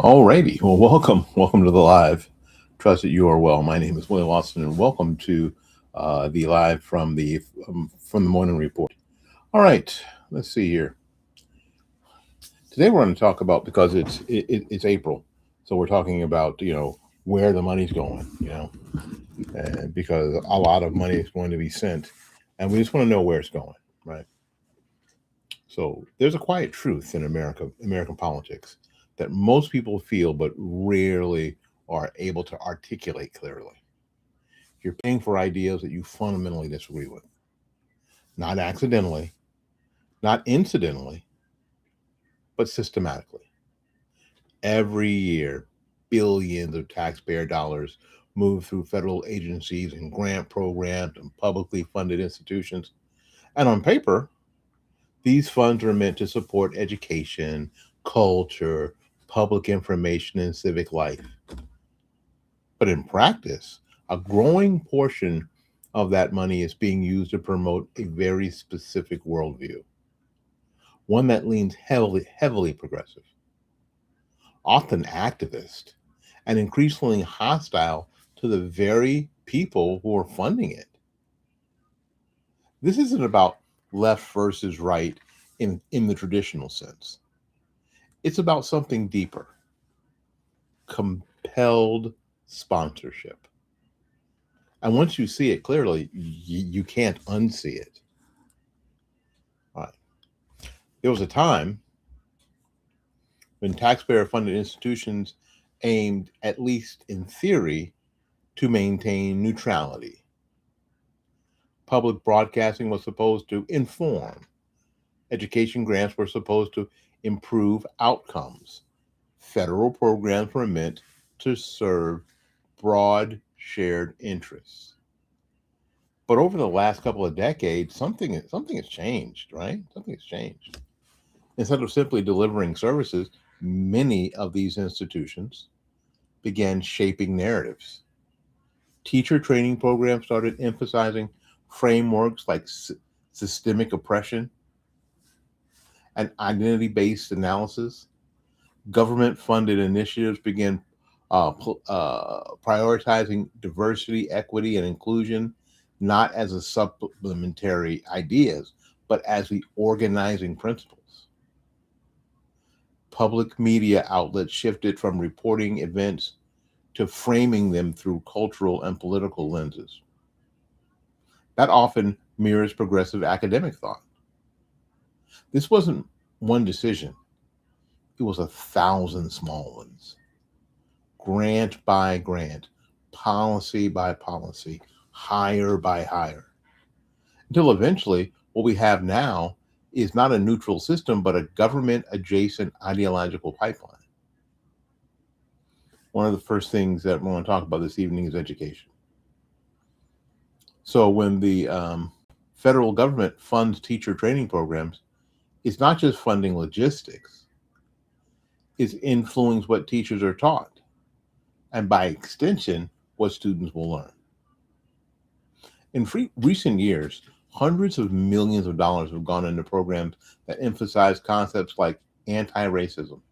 Alrighty. Well, welcome. Welcome to the live. Trust that you are well. My name is William Austin, and welcome to the live from the morning report. All right. Let's see here. Today we're going to talk about because it's April, so we're talking about where the money's going. And because a lot of money is going to be sent, and we just want to know where it's going, right? So there's a quiet truth in American politics that most people feel but rarely are able to articulate clearly. You're paying for ideas that you fundamentally disagree with, not accidentally, not incidentally, but systematically. Every year, billions of taxpayer dollars move through federal agencies and grant programs and publicly funded institutions. And on paper, these funds are meant to support education, culture, public information, and civic life. But in practice, a growing portion of that money is being used to promote a very specific worldview, one that leans heavily progressive, often activist, and increasingly hostile to the very people who are funding it. This isn't about left versus right in the traditional sense. It's about something deeper: compelled sponsorship. And once you see it clearly, you can't unsee it. All right. There was a time when taxpayer funded institutions aimed, at least in theory, to maintain neutrality. Public broadcasting was supposed to inform, education grants were supposed to improve outcomes, federal programs were meant to serve broad shared interests. But over the last couple of decades, something has changed, right? Something has changed. Instead of simply delivering services, many of these institutions began shaping narratives. Teacher training programs started emphasizing frameworks like systemic oppression and identity based analysis. Government funded initiatives began prioritizing diversity, equity, and inclusion, not as a supplementary ideas, but as the organizing principles. Public media outlets shifted from reporting events to framing them through cultural and political lenses. That often mirrors progressive academic thought. This wasn't one decision, it was a thousand small ones, grant by grant, policy by policy, hire by hire, until eventually what we have now is not a neutral system, but a government adjacent ideological pipeline. One of the first things that we want to talk about this evening is education. So when the federal government funds teacher training programs, it's not just funding logistics, it's influencing what teachers are taught, and by extension, what students will learn. In recent years, hundreds of millions of dollars have gone into programs that emphasize concepts like anti-racism,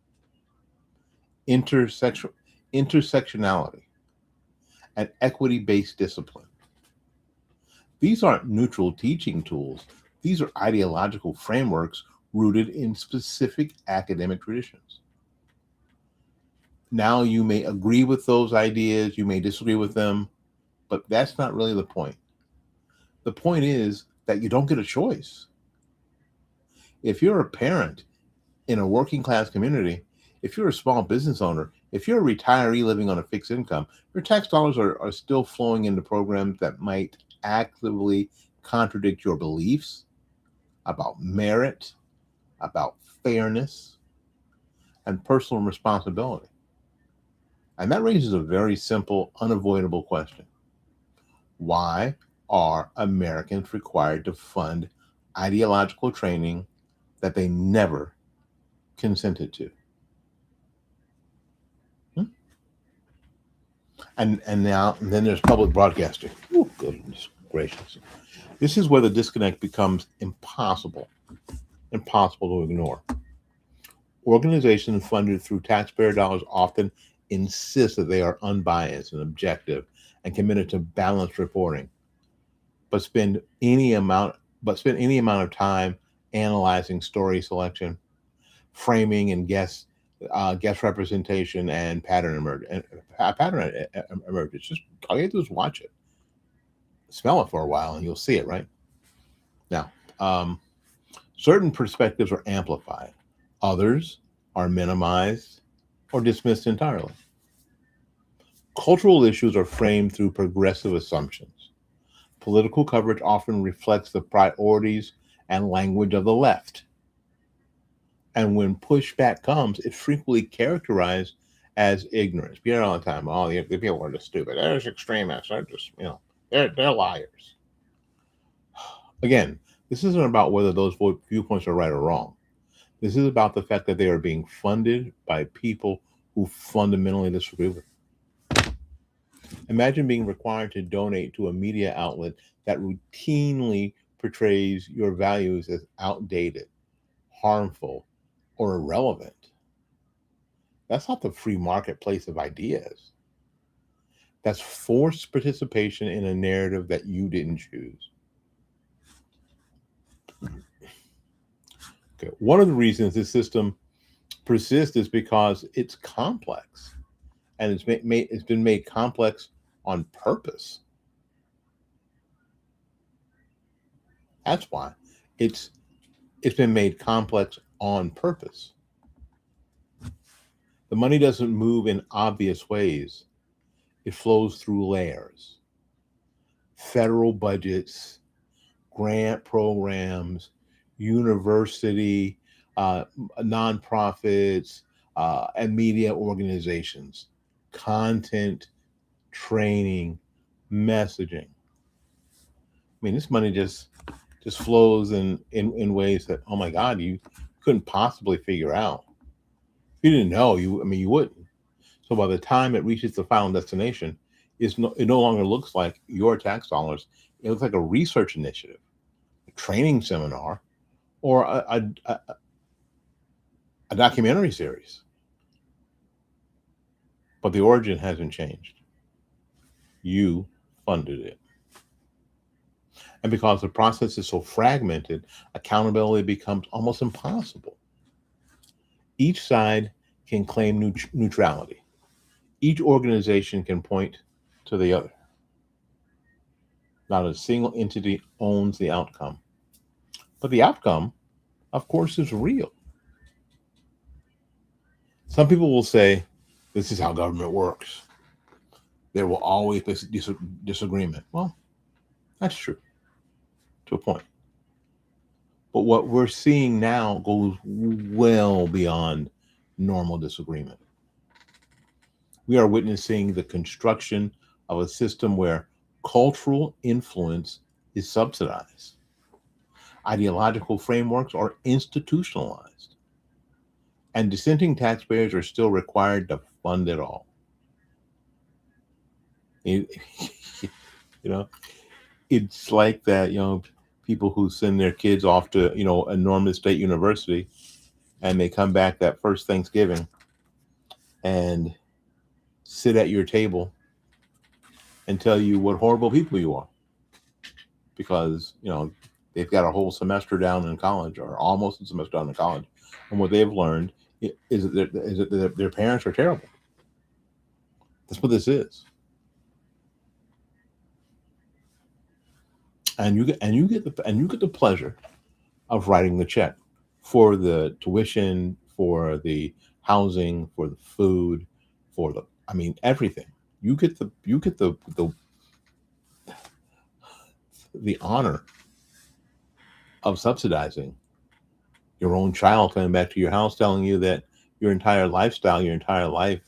intersectionality, and equity-based discipline. These aren't neutral teaching tools. These are ideological frameworks rooted in specific academic traditions. Now, you may agree with those ideas, you may disagree with them, but that's not really the point. The point is that you don't get a choice. If you're a parent in a working class community, if you're a small business owner, if you're a retiree living on a fixed income, your tax dollars are still flowing into programs that might actively contradict your beliefs about merit, about fairness, and personal responsibility. And that raises a very simple, unavoidable question. Why are Americans required to fund ideological training that they never consented to? Hmm? And then there's public broadcasting. Oh, goodness gracious. This is where the disconnect becomes impossible to ignore. Organizations funded through taxpayer dollars often insist that they are unbiased and objective and committed to balanced reporting, but spend any amount of time analyzing story selection, framing, and guest representation and pattern emergence. Just all you have to do is watch it, smell it for a while, and you'll see it. Right now, certain perspectives are amplified, others are minimized or dismissed entirely. Cultural issues are framed through progressive assumptions. Political coverage often reflects the priorities and language of the left. And when pushback comes, it's frequently characterized as ignorance. You hear all the time, oh, the people are just stupid. They're just extremists. They're just, they're liars. Again, this isn't about whether those viewpoints are right or wrong. This is about the fact that they are being funded by people who fundamentally disagree with them. Imagine being required to donate to a media outlet that routinely portrays your values as outdated, harmful, or irrelevant. That's not the free marketplace of ideas. That's forced participation in a narrative that you didn't choose. Okay. One of the reasons this system persists is because it's complex, and it's been made complex on purpose. That's why it's been made complex on purpose. The money doesn't move in obvious ways. It flows through layers. Federal budgets, grant programs, university, nonprofits, and media organizations, content, training, messaging. I mean, this money just flows in ways that, oh my God, you couldn't possibly figure out. If you didn't know, you wouldn't. So by the time it reaches the final destination, it no longer looks like your tax dollars. It looks like a research initiative, a training seminar, or a documentary series. But the origin hasn't changed. You funded it. And because the process is so fragmented, accountability becomes almost impossible. Each side can claim neutrality. Each organization can point to the other. Not a single entity owns the outcome. But the outcome, of course, is real. Some people will say, this is how government works. There will always be disagreement. Well, that's true to a point. But what we're seeing now goes well beyond normal disagreement. We are witnessing the construction of a system where cultural influence is subsidized. Ideological frameworks are institutionalized. And dissenting taxpayers are still required to fund it all. It's like that, people who send their kids off to, a enormous state university, and they come back that first Thanksgiving and sit at your table and tell you what horrible people you are. Because, they've got a whole semester down in college, or almost a semester down in college. And what they've learned is that their parents are terrible. That's what this is. And you get the pleasure of writing the check for the tuition, for the housing, for the food, everything. You get the honor of subsidizing your own child coming back to your house telling you that your entire lifestyle, your entire life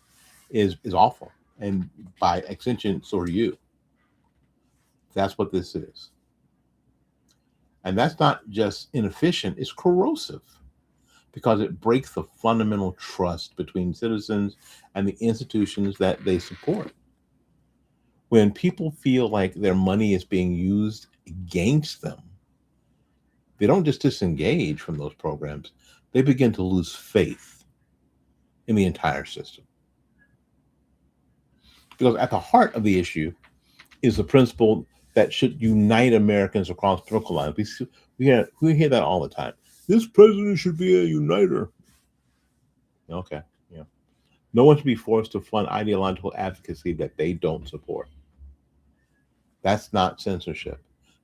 is awful. And by extension, so are you. That's what this is. And that's not just inefficient, it's corrosive, because it breaks the fundamental trust between citizens and the institutions that they support. When people feel like their money is being used against them, they don't just disengage from those programs, they begin to lose faith. in the entire system. Because at the heart of the issue is the principle that should unite Americans across political lines. We hear that all the time. This president should be a uniter. Okay, yeah. No one should be forced to fund ideological advocacy that they don't support. That's not censorship.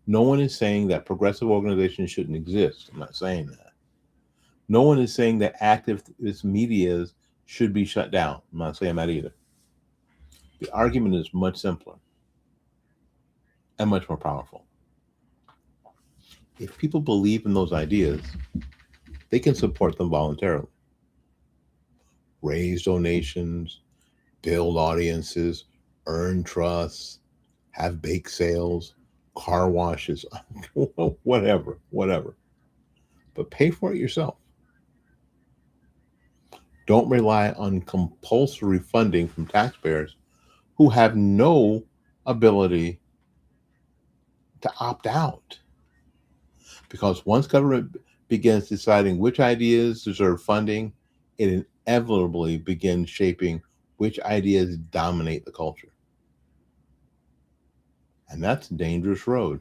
No one is saying that progressive organizations shouldn't exist. I'm not saying that. No one is saying that activist media should be shut down. I'm not saying that either. The argument is much simpler and much more powerful. If people believe in those ideas, they can support them voluntarily. Raise donations, build audiences, earn trust, have bake sales, car washes, whatever. But pay for it yourself. Don't rely on compulsory funding from taxpayers who have no ability to opt out. Because once government begins deciding which ideas deserve funding, it inevitably begins shaping which ideas dominate the culture. And that's a dangerous road,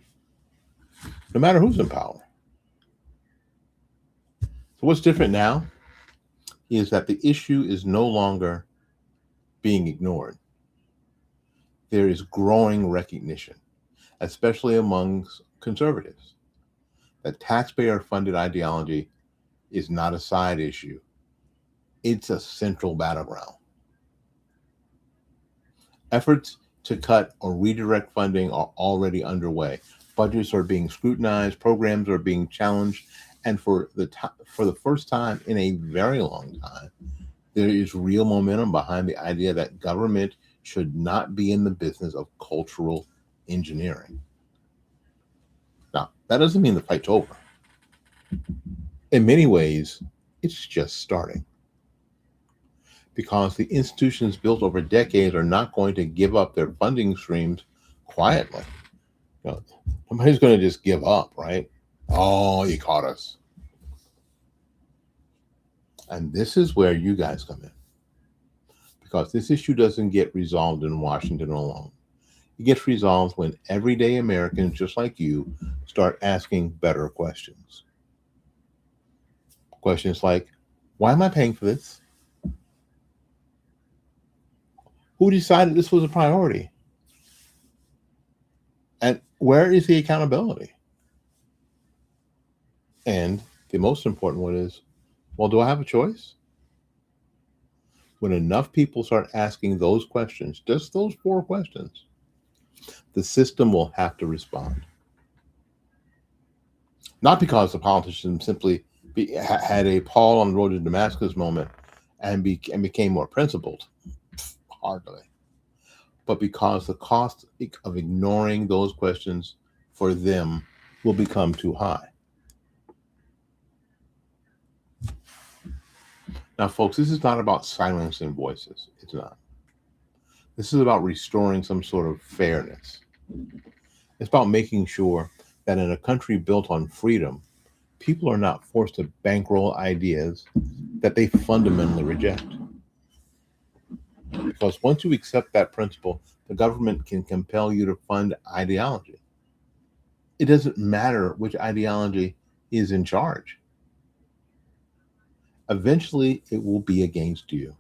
no matter who's in power. So what's different now is that the issue is no longer being ignored. There is growing recognition, especially amongst conservatives, that taxpayer-funded ideology is not a side issue. It's a central battleground. Efforts to cut or redirect funding are already underway. Budgets are being scrutinized, programs are being challenged, and for the first time in a very long time, there is real momentum behind the idea that government should not be in the business of cultural engineering. Now, that doesn't mean the fight's over. In many ways, it's just starting. Because the institutions built over decades are not going to give up their funding streams quietly. Nobody's going to just give up, right? Oh, you caught us. And this is where you guys come in. Because this issue doesn't get resolved in Washington alone. It gets resolved when everyday Americans, just like you, start asking better questions. Questions like, why am I paying for this? Who decided this was a priority? And where is the accountability? And the most important one is, well, do I have a choice? When enough people start asking those questions, just those 4 questions, the system will have to respond. Not because the politicians simply had a Paul on the road to Damascus moment and became more principled. Hardly. But because the cost of ignoring those questions for them will become too high. Now, folks, this is not about silencing voices. It's not. This is about restoring some sort of fairness. It's about making sure that in a country built on freedom, people are not forced to bankroll ideas that they fundamentally reject. Because once you accept that principle, the government can compel you to fund ideology. It doesn't matter which ideology is in charge. Eventually, it will be against you.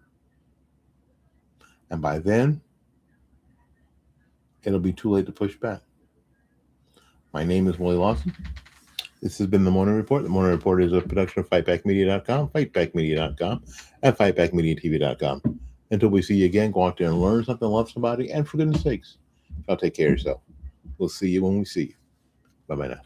And by then, it'll be too late to push back. My name is Willie Lawson. This has been The Morning Report. The Morning Report is a production of fightbackmedia.com, fightbackmedia.com, and fightbackmediatv.com. Until we see you again, go out there and learn something, love somebody, and for goodness sakes, y'all take care of yourself. We'll see you when we see you. Bye-bye now.